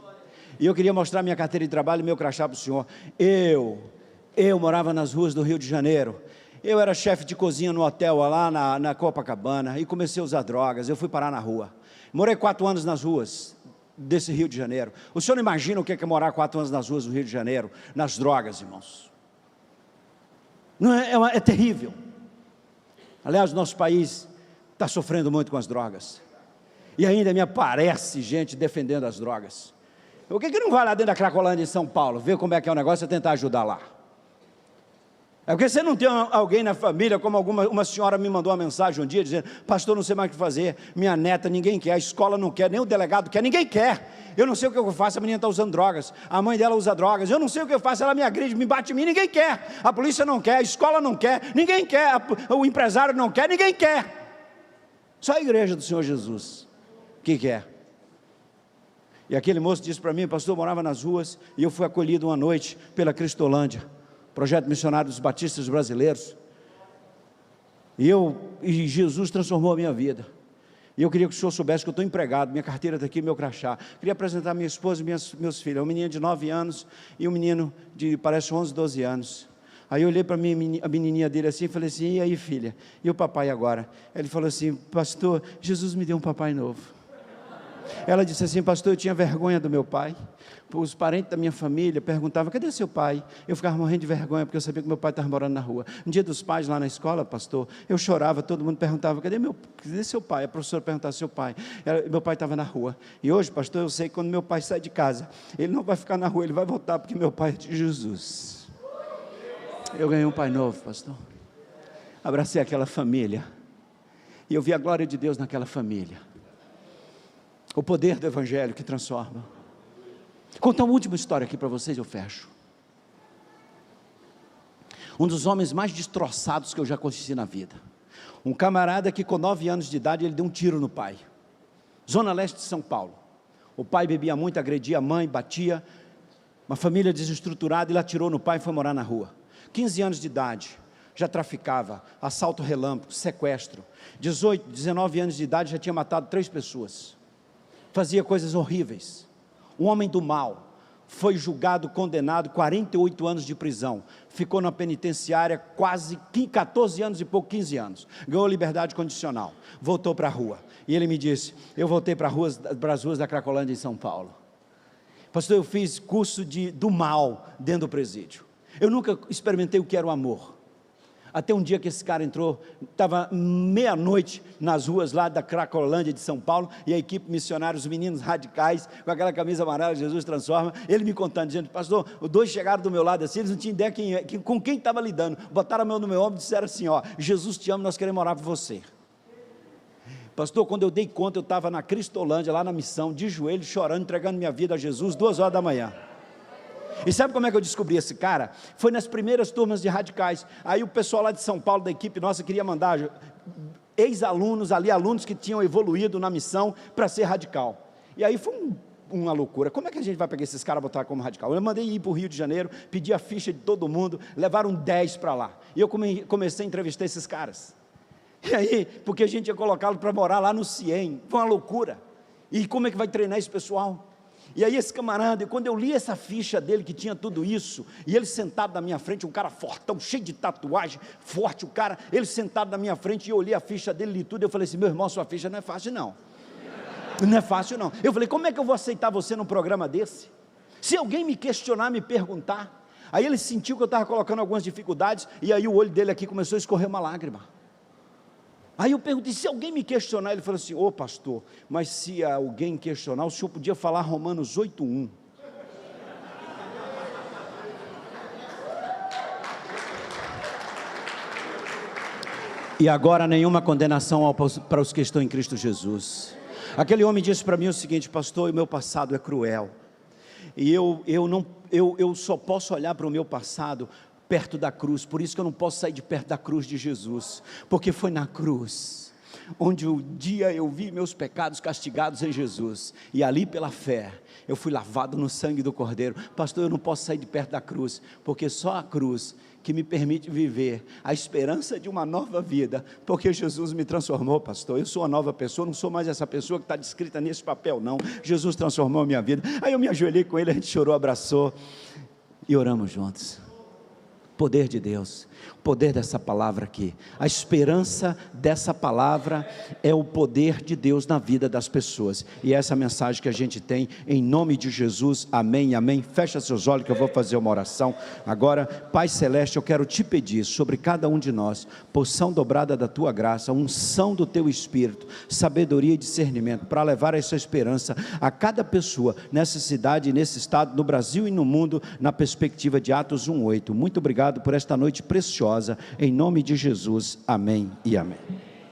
e eu queria mostrar minha carteira de trabalho e meu crachá para o senhor. Eu morava nas ruas do Rio de Janeiro, eu era chefe de cozinha no hotel lá na Copacabana, e comecei a usar drogas, eu fui parar na rua, morei 4 anos nas ruas desse Rio de Janeiro. O senhor não imagina o que é morar 4 anos nas ruas do Rio de Janeiro, nas drogas, irmãos, não é terrível. Aliás, o nosso país está sofrendo muito com as drogas, e ainda me aparece gente defendendo as drogas. Por que não vai lá dentro da Cracolândia em São Paulo, ver como é que é o negócio e tentar ajudar lá? É porque você não tem alguém na família, como uma senhora me mandou uma mensagem um dia, dizendo, pastor, não sei mais o que fazer, minha neta, ninguém quer, a escola não quer, nem o delegado quer, ninguém quer, eu não sei o que eu faço, a menina está usando drogas, a mãe dela usa drogas, eu não sei o que eu faço, ela me agride, me bate em mim, ninguém quer, a polícia não quer, a escola não quer, ninguém quer, o empresário não quer, ninguém quer, só a igreja do Senhor Jesus que quer. E aquele moço disse para mim, pastor, eu morava nas ruas, e eu fui acolhido uma noite pela Cristolândia, Projeto Missionário dos Batistas Brasileiros. E Jesus transformou a minha vida. E eu queria que o senhor soubesse que eu estou empregado, minha carteira está aqui, meu crachá. Queria apresentar minha esposa e meus filhos, um menino de 9 anos e um menino de, parece 11, 12 anos. Aí eu olhei para a menininha dele assim e falei assim, e aí filha, e o papai agora? Ele falou assim, pastor, Jesus me deu um papai novo. Ela disse assim, pastor, eu tinha vergonha do meu pai. Os parentes da minha família perguntavam, cadê seu pai? Eu ficava morrendo de vergonha, porque eu sabia que meu pai estava morando na rua. No dia dos pais, lá na escola, pastor, eu chorava, todo mundo perguntava, cadê seu pai? A professora perguntava, seu pai? Meu pai estava na rua. E hoje, pastor, eu sei que quando meu pai sai de casa, ele não vai ficar na rua, ele vai voltar, porque meu pai é de Jesus. Eu ganhei um pai novo, pastor. Abracei aquela família. E eu vi a glória de Deus naquela família. O poder do Evangelho que transforma. Vou contar uma última história aqui para vocês, eu fecho. Um dos homens mais destroçados que eu já conheci na vida. Um camarada que com 9 anos de idade, ele deu um tiro no pai. Zona Leste de São Paulo. O pai bebia muito, agredia a mãe, batia. Uma família desestruturada, ele atirou no pai e foi morar na rua. 15 anos de idade, já traficava, assalto relâmpago, sequestro. 18, 19 anos de idade, já tinha matado 3 pessoas. Fazia coisas horríveis. Um homem do mal, foi julgado, condenado, 48 anos de prisão, ficou na penitenciária quase 14 anos e pouco, 15 anos, ganhou liberdade condicional, voltou para a rua, e ele me disse, eu voltei para as ruas da Cracolândia em São Paulo, pastor, eu fiz curso do mal dentro do presídio, eu nunca experimentei o que era o amor, até um dia que esse cara entrou, estava meia-noite nas ruas lá da Cracolândia de São Paulo, e a equipe missionária, os meninos radicais, com aquela camisa amarela, Jesus transforma, ele me contando, dizendo, pastor, os 2 chegaram do meu lado assim, eles não tinham ideia com quem estava lidando, botaram a mão no meu ombro e disseram assim, ó, Jesus te ama, nós queremos orar por você. Pastor, quando eu dei conta, eu estava na Cristolândia, lá na missão, de joelho, chorando, entregando minha vida a Jesus, 2 horas da manhã. E sabe como é que eu descobri esse cara? Foi nas primeiras turmas de radicais. Aí o pessoal lá de São Paulo, da equipe nossa, queria mandar ex-alunos ali, alunos que tinham evoluído na missão para ser radical. E aí foi uma loucura. Como é que a gente vai pegar esses caras e botar como radical? Eu mandei ir para o Rio de Janeiro, pedi a ficha de todo mundo, levaram 10 para lá. E eu comecei a entrevistar esses caras. E aí, porque a gente ia colocá-lo para morar lá no CIEM. Foi uma loucura. E como é que vai treinar esse pessoal? E aí esse camarada, quando eu li essa ficha dele, que tinha tudo isso, e ele sentado na minha frente, um cara fortão, cheio de tatuagem, forte o cara, ele sentado na minha frente, e eu olhei a ficha dele, li tudo, eu falei assim, meu irmão, sua ficha não é fácil não, não é fácil não. Eu falei, como é que eu vou aceitar você num programa desse? Se alguém me questionar, me perguntar. Aí ele sentiu que eu estava colocando algumas dificuldades, e aí o olho dele aqui começou a escorrer uma lágrima. Aí eu perguntei, se alguém me questionar, ele falou assim, pastor, mas se alguém questionar, o senhor podia falar Romanos 8:1. E agora nenhuma condenação para os que estão em Cristo Jesus. Aquele homem disse para mim o seguinte, pastor, o meu passado é cruel, e eu só posso olhar para o meu passado perto da cruz, por isso que eu não posso sair de perto da cruz de Jesus, porque foi na cruz, onde o dia eu vi meus pecados castigados em Jesus, e ali pela fé, eu fui lavado no sangue do Cordeiro. Pastor, eu não posso sair de perto da cruz, porque só a cruz que me permite viver a esperança de uma nova vida, porque Jesus me transformou, pastor, eu sou uma nova pessoa, não sou mais essa pessoa que está descrita nesse papel não, Jesus transformou a minha vida. Aí eu me ajoelhei com ele, a gente chorou, abraçou, e oramos juntos. Poder de Deus, poder dessa palavra aqui, a esperança dessa palavra é o poder de Deus na vida das pessoas, e essa mensagem que a gente tem, em nome de Jesus, amém, amém. Fecha seus olhos que eu vou fazer uma oração agora. Pai Celeste, eu quero te pedir sobre cada um de nós, porção dobrada da tua graça, unção do teu Espírito, sabedoria e discernimento, para levar essa esperança a cada pessoa, nessa cidade, nesse estado, no Brasil e no mundo, na perspectiva de Atos 1:8, muito obrigado por esta noite preciosa, em nome de Jesus, amém e amém.